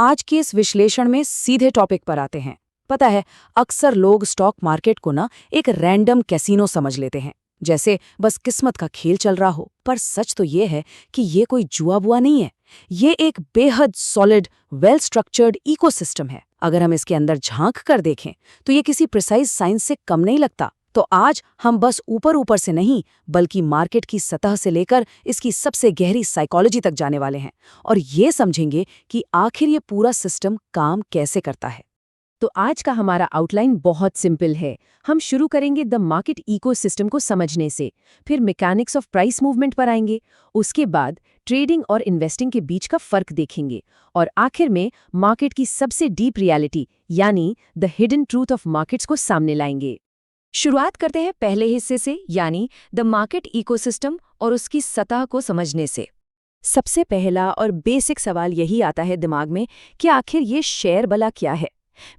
आज के इस विश्लेषण में सीधे टॉपिक पर आते हैं। पता है, अक्सर लोग स्टॉक मार्केट को ना एक रैंडम कैसीनो समझ लेते हैं, जैसे बस किस्मत का खेल चल रहा हो। पर सच तो ये है कि ये कोई जुआ बुआ नहीं है। ये एक बेहद सॉलिड, वेल स्ट्रक्चर्ड इकोसिस्टम है। अगर हम इसके अंदर झांक कर देखें तो ये किसी प्रिसाइज साइंस से कम नहीं लगता। तो आज हम बस ऊपर ऊपर से नहीं, बल्कि मार्केट की सतह से लेकर इसकी सबसे गहरी साइकोलॉजी तक जाने वाले हैं और ये समझेंगे कि आखिर ये पूरा सिस्टम काम कैसे करता है। तो आज का हमारा आउटलाइन बहुत सिंपल है। हम शुरू करेंगे द मार्केट इकोसिस्टम को समझने से, फिर मैकेनिक्स ऑफ प्राइस मूवमेंट पर आएंगे, उसके बाद ट्रेडिंग और इन्वेस्टिंग के बीच का फर्क देखेंगे और आखिर में मार्केट की सबसे डीप रियलिटी यानी the hidden truth of markets को सामने लाएंगे। शुरुआत करते हैं पहले हिस्से से, यानी द मार्केट इकोसिस्टम और उसकी सतह को समझने से। सबसे पहला और बेसिक सवाल यही आता है दिमाग में कि आखिर ये शेयर भला क्या है।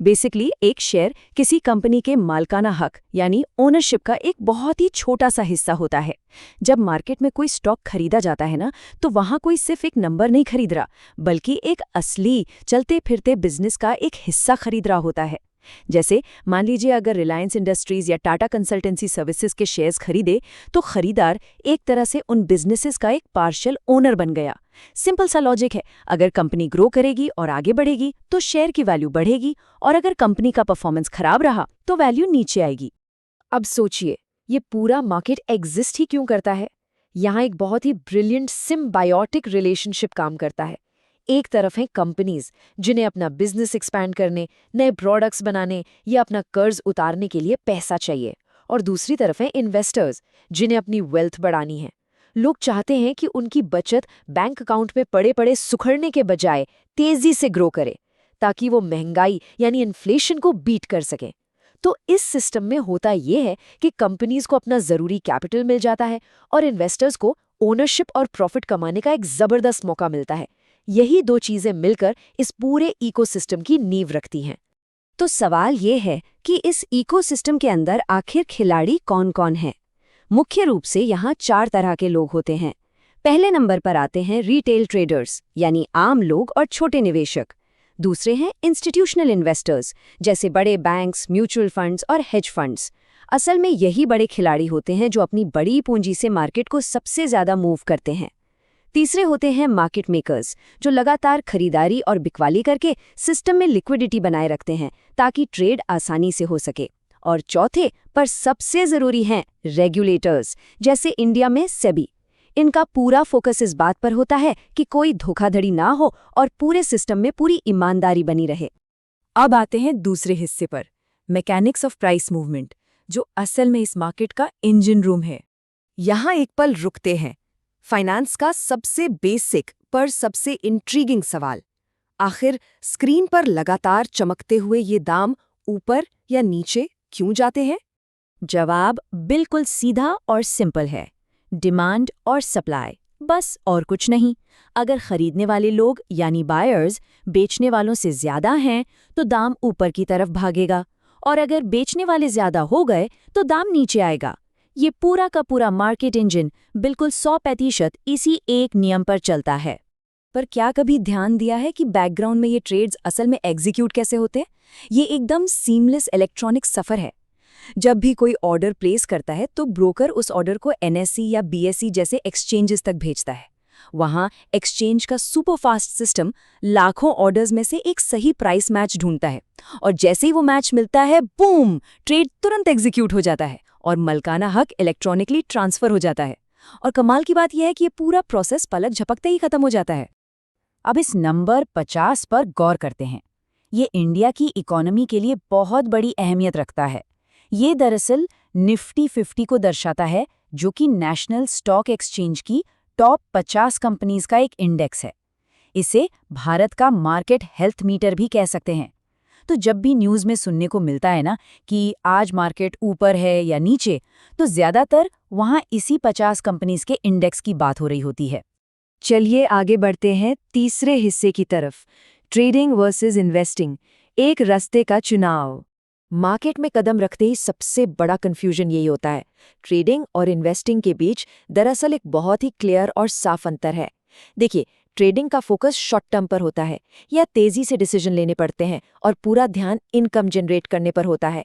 बेसिकली एक शेयर किसी कंपनी के मालकाना हक यानी ओनरशिप का एक बहुत ही छोटा सा हिस्सा होता है। जब मार्केट में कोई स्टॉक खरीदा जाता है ना, तो वहां कोई सिर्फ एक नंबर नहीं खरीद रहा, बल्कि एक असली चलते फिरते बिजनेस का एक हिस्सा खरीद रहा होता है। जैसे मान लीजिए अगर रिलायंस इंडस्ट्रीज या टाटा कंसल्टेंसी सर्विसेज के शेयर्स खरीदे, तो खरीदार एक तरह से उन बिजनेसेस का एक पार्शियल ओनर बन गया। सिंपल सा लॉजिक है, अगर कंपनी ग्रो करेगी और आगे बढ़ेगी तो शेयर की वैल्यू बढ़ेगी, और अगर कंपनी का परफॉर्मेंस खराब रहा तो वैल्यू नीचे आएगी। अब सोचिए, ये पूरा मार्केट एग्जिस्ट ही क्यों करता है? यहाँ एक बहुत ही ब्रिलियंट सिम्बायोटिक रिलेशनशिप काम करता है। एक तरफ हैं कंपनीज जिन्हें अपना बिजनेस एक्सपैंड करने, नए प्रोडक्ट्स बनाने या अपना कर्ज उतारने के लिए पैसा चाहिए, और दूसरी तरफ हैं इन्वेस्टर्स जिन्हें अपनी वेल्थ बढ़ानी है। लोग चाहते हैं कि उनकी बचत बैंक अकाउंट में पड़े पड़े सुखड़ने के बजाय तेजी से ग्रो करे, ताकि वो महंगाई यानी इन्फ्लेशन को बीट कर सकें। तो इस सिस्टम में होता ये है कि कंपनीज को अपना जरूरी कैपिटल मिल जाता है और इन्वेस्टर्स को ओनरशिप और प्रॉफिट कमाने का एक जबरदस्त मौका मिलता है। यही दो चीजें मिलकर इस पूरे इकोसिस्टम की नींव रखती हैं। तो सवाल ये है कि इस इकोसिस्टम के अंदर आखिर खिलाड़ी कौन-कौन हैं? मुख्य रूप से यहाँ 4 तरह के लोग होते हैं। पहले नंबर पर आते हैं रिटेल ट्रेडर्स यानी आम लोग और छोटे निवेशक। दूसरे हैं इंस्टीट्यूशनल इन्वेस्टर्स जैसे बड़े बैंक्स, म्यूचुअल फंड्स और हेज फंड्स। असल में यही बड़े खिलाड़ी होते हैं जो अपनी बड़ी पूंजी से मार्केट को सबसे ज्यादा मूव करते हैं। तीसरे होते हैं मार्केट मेकर्स, जो लगातार खरीदारी और बिकवाली करके सिस्टम में लिक्विडिटी बनाए रखते हैं ताकि ट्रेड आसानी से हो सके। और चौथे पर सबसे जरूरी हैं रेगुलेटर्स, जैसे इंडिया में सेबी। इनका पूरा फोकस इस बात पर होता है कि कोई धोखाधड़ी ना हो और पूरे सिस्टम में पूरी ईमानदारी बनी रहे। अब आते हैं दूसरे हिस्से पर, मैकेनिक्स ऑफ प्राइस मूवमेंट, जो असल में इस मार्केट का इंजन रूम है। यहाँ एक पल रुकते हैं। फाइनेंस का सबसे बेसिक पर सबसे इंट्रीगिंग सवाल, आखिर स्क्रीन पर लगातार चमकते हुए ये दाम ऊपर या नीचे क्यों जाते हैं? जवाब बिल्कुल सीधा और सिंपल है, डिमांड और सप्लाई, बस और कुछ नहीं। अगर खरीदने वाले लोग यानी बायर्स बेचने वालों से ज्यादा हैं तो दाम ऊपर की तरफ भागेगा, और अगर बेचने वाले ज्यादा हो गए तो दाम नीचे आएगा। ये पूरा का पूरा मार्केट इंजन बिल्कुल 100% इसी एक नियम पर चलता है। पर क्या कभी ध्यान दिया है कि बैकग्राउंड में ये ट्रेड्स असल में एग्जीक्यूट कैसे होते हैं? ये एकदम सीमलेस इलेक्ट्रॉनिक सफर है। जब भी कोई ऑर्डर प्लेस करता है तो ब्रोकर उस ऑर्डर को एनएसई या बीएसई जैसे एक्सचेंजेस तक भेजता है। वहां एक्सचेंज का सुपरफास्ट सिस्टम लाखों ऑर्डर्स में से एक सही प्राइस मैच ढूंढता है, और जैसे ही वो मैच मिलता है, बूम, ट्रेड तुरंत एग्जीक्यूट हो जाता है और मलकाना हक इलेक्ट्रॉनिकली ट्रांसफर हो जाता है। और कमाल की बात यह है कि ये पूरा प्रोसेस पलक झपकते ही खत्म हो जाता है। अब इस नंबर 50 पर गौर करते हैं। ये इंडिया की इकोनॉमी के लिए बहुत बड़ी अहमियत रखता है। ये दरअसल निफ्टी 50 को दर्शाता है, जो कि नेशनल स्टॉक एक्सचेंज की टॉप 50 कंपनीज का एक इंडेक्स है। इसे भारत का मार्केट हेल्थ मीटर भी कह सकते हैं। तो जब भी न्यूज़ में सुनने को मिलता है ना कि आज मार्केट ऊपर है या नीचे, तो ज्यादातर वहां इसी 50 कंपनीज के इंडेक्स की बात हो रही होती है। चलिए आगे बढ़ते हैं तीसरे हिस्से की तरफ, ट्रेडिंग वर्सेस इन्वेस्टिंग, एक रास्ते का चुनाव। मार्केट में कदम रखते ही सबसे बड़ा कंफ्यूजन यही होता है। ट्रेडिंग और इन्वेस्टिंग के बीच दरअसल एक बहुत ही क्लियर और साफ अंतर है। देखिए, ट्रेडिंग का फोकस शॉर्ट टर्म पर होता है या तेजी से डिसीजन लेने पड़ते हैं और पूरा ध्यान इनकम जनरेट करने पर होता है।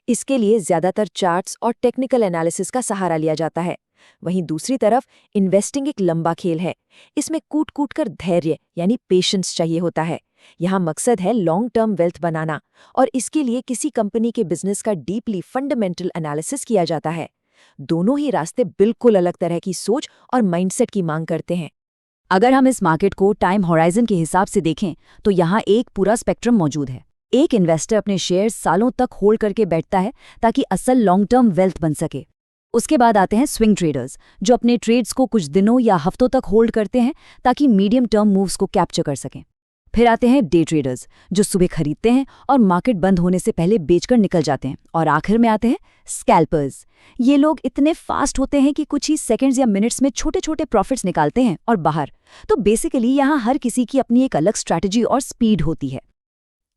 इसके लिए ज्यादातर चार्ट्स और टेक्निकल एनालिसिस का सहारा लिया जाता है। वहीं दूसरी तरफ इन्वेस्टिंग एक लंबा खेल है। इसमें कूट कूट कर धैर्य यानी पेशेंस चाहिए होता है। यहाँ मकसद है लॉन्ग टर्म वेल्थ बनाना और इसके लिए किसी कंपनी के बिजनेस का डीपली फंडामेंटल एनालिसिस किया जाता है। दोनों ही रास्ते बिल्कुल अलग तरह की सोच और माइंडसेट की मांग करते हैं। अगर हम इस मार्केट को टाइम होराइजन के हिसाब से देखें तो यहाँ एक पूरा स्पेक्ट्रम मौजूद है। एक इन्वेस्टर अपने शेयर सालों तक होल्ड करके बैठता है ताकि असल लॉन्ग टर्म वेल्थ बन सके। उसके बाद आते हैं स्विंग ट्रेडर्स, जो अपने ट्रेड्स को कुछ दिनों या हफ्तों तक होल्ड करते हैं ताकि मीडियम टर्म मूव्स को कैप्चर कर सकें। फिर आते हैं डे ट्रेडर्स, जो सुबह खरीदते हैं और मार्केट बंद होने से पहले बेचकर निकल जाते हैं। और आखिर में आते हैं स्कैल्पर्स। ये लोग इतने फास्ट होते हैं कि कुछ ही सेकंड्स या मिनट्स में छोटे छोटे प्रॉफिट्स निकालते हैं और बाहर। तो बेसिकली यहाँ हर किसी की अपनी एक अलग स्ट्रैटेजी और स्पीड होती है।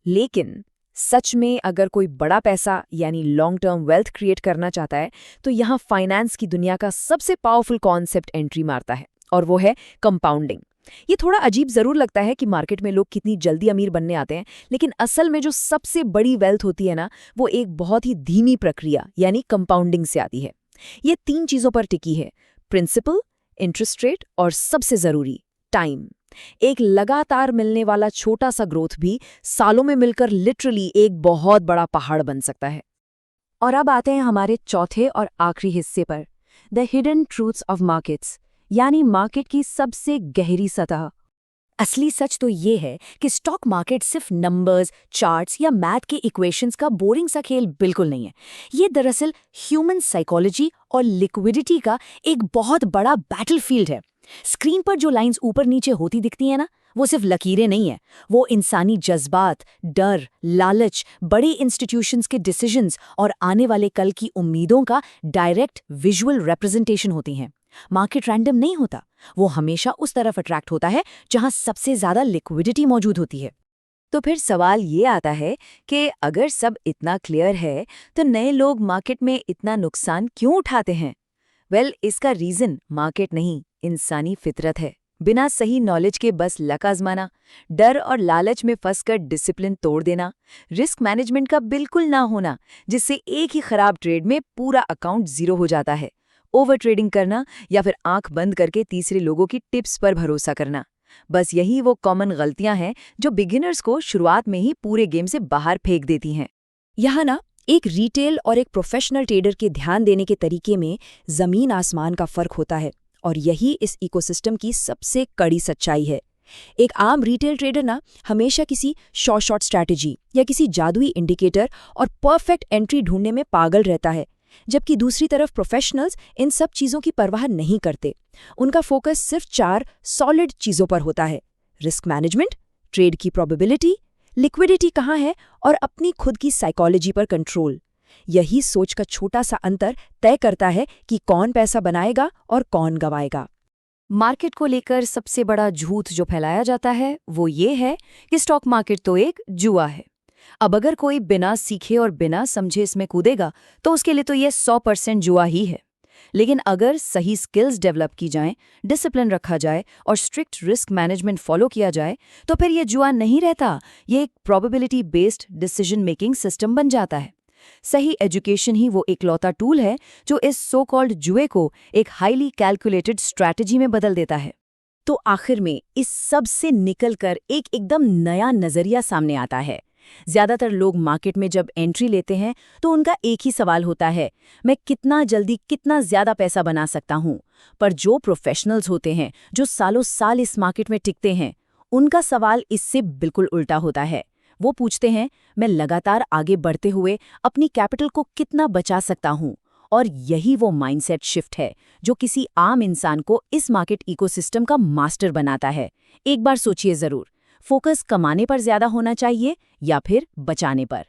लेकिन सच में अगर कोई बड़ा पैसा यानी लॉन्ग टर्म वेल्थ क्रिएट करना चाहता है तो यहाँ फाइनेंस की दुनिया का सबसे पावरफुल कॉन्सेप्ट एंट्री मारता है, और वो है कंपाउंडिंग। ये थोड़ा अजीब जरूर लगता है कि मार्केट में लोग कितनी जल्दी अमीर बनने आते हैं, लेकिन असल में जो सबसे बड़ी वेल्थ होती है ना, वो एक बहुत ही धीमी प्रक्रिया यानी कंपाउंडिंग से आती है। ये 3 चीजों पर टिकी है: प्रिंसिपल, इंटरेस्ट रेट और सबसे जरूरी टाइम। एक लगातार मिलने वाला छोटा सा ग्रोथ भी सालों में मिलकर लिटरली एक बहुत बड़ा पहाड़ बन सकता है। और अब आते हैं हमारे चौथे और आखिरी हिस्से पर, the hidden truths of markets, यानी मार्केट की सबसे गहरी सतह। असली सच तो ये है कि स्टॉक मार्केट सिर्फ नंबर्स, चार्ट्स या मैथ के इक्वेशंस का बोरिंग सा खेल बिल्कुल नहीं है। ये दरअसल ह्यूमन साइकोलॉजी और लिक्विडिटी का एक बहुत बड़ा बैटलफील्ड है। स्क्रीन पर जो लाइंस ऊपर नीचे होती दिखती हैं ना, वो सिर्फ लकीरें नहीं है, वो इंसानी जज्बात, डर, लालच, बड़े इंस्टीट्यूशंस के डिसीजंस और आने वाले कल की उम्मीदों का डायरेक्ट विजुअल रिप्रेजेंटेशन होती हैं। मार्केट रैंडम नहीं होता, वो हमेशा उस तरफ अट्रैक्ट होता है जहां सबसे ज्यादा लिक्विडिटी मौजूद होती है। तो फिर सवाल ये आता है कि अगर सब इतना क्लियर है तो नए लोग मार्केट में इतना नुकसान क्यों उठाते हैं? इसका रीजन मार्केट नहीं, इंसानी फितरत है। बिना सही नॉलेज के बस लक आजमाना, डर और लालच में फंसकर डिसिप्लिन तोड़ देना, रिस्क मैनेजमेंट का बिल्कुल ना होना, जिससे एक ही खराब ट्रेड में पूरा अकाउंट जीरो हो जाता है, ओवर ट्रेडिंग करना या फिर आंख बंद करके तीसरे लोगों की टिप्स पर भरोसा करना। बस यही वो कॉमन गलतियां हैं जो बिगिनर्स को शुरुआत में ही पूरे गेम से बाहर फेंक देती हैं। यहाँ ना एक रिटेल और एक प्रोफेशनल ट्रेडर के ध्यान देने के तरीके में जमीन आसमान का फर्क होता है, और यही इस इकोसिस्टम की सबसे कड़ी सच्चाई है। एक आम रिटेल ट्रेडर ना हमेशा किसी शॉर्ट स्ट्रैटेजी या किसी जादुई इंडिकेटर और परफेक्ट एंट्री ढूंढने में पागल रहता है, जबकि दूसरी तरफ प्रोफेशनल्स इन सब चीज़ों की परवाह नहीं करते। उनका फोकस सिर्फ 4 सॉलिड चीज़ों पर होता है: रिस्क मैनेजमेंट, ट्रेड की प्रोबेबिलिटी, लिक्विडिटी कहाँ है और अपनी खुद की साइकोलॉजी पर कंट्रोल। यही सोच का छोटा सा अंतर तय करता है कि कौन पैसा बनाएगा और कौन गवाएगा। मार्केट को लेकर सबसे बड़ा झूठ जो फैलाया जाता है वो ये है कि स्टॉक मार्केट तो एक जुआ है। अब अगर कोई बिना सीखे और बिना समझे इसमें कूदेगा तो उसके लिए तो ये 100% जुआ ही है। लेकिन अगर सही स्किल्स डेवलप की जाएं, डिसिप्लिन रखा जाए और स्ट्रिक्ट रिस्क मैनेजमेंट फॉलो किया जाए तो फिर ये जुआ नहीं रहता, ये एक probability based decision making system बन जाता है। सही एजुकेशन ही वो इकलौता टूल है जो इस सो कॉल्ड जुए को एक हाईली कैलकुलेटेड स्ट्रैटेजी में बदल देता है। तो आखिर में इस सब से निकलकर एक एकदम नया नजरिया सामने आता है। ज्यादातर लोग मार्केट में जब एंट्री लेते हैं तो उनका एक ही सवाल होता है, मैं कितना जल्दी कितना ज्यादा पैसा बना सकता हूं। पर जो प्रोफेशनल्स होते हैं, जो सालों साल इस मार्केट में टिकते हैं, उनका सवाल इससे बिल्कुल उल्टा होता है। वो पूछते हैं, मैं लगातार आगे बढ़ते हुए अपनी कैपिटल को कितना बचा सकता हूं। और यही वो माइंडसेट शिफ्ट है जो किसी आम इंसान को इस मार्केट इकोसिस्टम का मास्टर बनाता है। एक बार सोचिए जरूर, फोकस कमाने पर ज्यादा होना चाहिए या फिर बचाने पर।